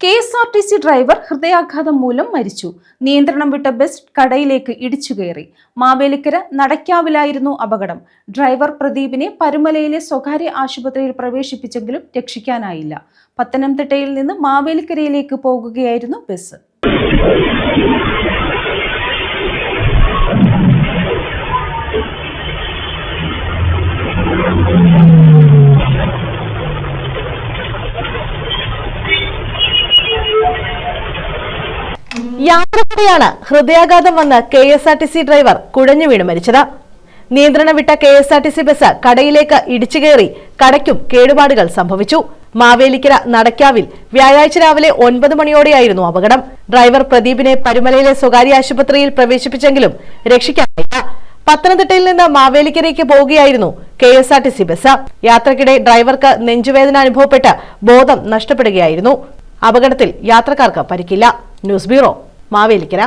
KSRTC driver ഹൃദയാഘാതം മൂലം മരിച്ചു. നിയന്ത്രണം വിട്ട ബസ് കടയിലേക്ക് ഇടിച്ചുകയറി. മാവേലിക്കര നടക്കാവിലായിരുന്നു അപകടം. ഡ്രൈവർ പ്രദീപിനെ പരുമലയിലെ സ്വകാര്യ ആശുപത്രിയിൽ പ്രവേശിപ്പിച്ചെങ്കിലും രക്ഷിക്കാനായില്ല. പത്തനംതിട്ടയിൽ നിന്ന് മാവേലിക്കരയിലേക്ക് പോകുകയായിരുന്നു ബസ്. യാത്രക്കിടെയാണ് ഹൃദയാഘാതം വന്ന് കെഎസ്ആർടിസി ഡ്രൈവർ കുഴഞ്ഞു വീണ് മരിച്ചത്. നിയന്ത്രണം വിട്ട കെഎസ്ആർടിസി ബസ് കടയിലേക്ക് ഇടിച്ചു കയറി കടയ്ക്കും കേടുപാടുകൾ സംഭവിച്ചു. മാവേലിക്കര നടക്കാവിൽ വ്യാഴാഴ്ച രാവിലെ 9 മണിയോടെയായിരുന്നു അപകടം. ഡ്രൈവർ പ്രദീപിനെ പരുമലയിലെ സ്വകാര്യ ആശുപത്രിയിൽ പ്രവേശിപ്പിച്ചെങ്കിലും രക്ഷിക്കാനായില്ല. പത്തനംതിട്ടയിൽ നിന്ന് മാവേലിക്കരയ്ക്ക് പോവുകയായിരുന്നു കെഎസ്ആർടിസി ബസ്. യാത്രക്കിടെ ഡ്രൈവർക്ക് നെഞ്ചുവേദന അനുഭവപ്പെട്ട് ബോധം നഷ്ടപ്പെടുകയായിരുന്നു. അപകടത്തിൽ യാത്രക്കാർക്ക് പരിക്കില്ല. News bureau, Mavelikkara.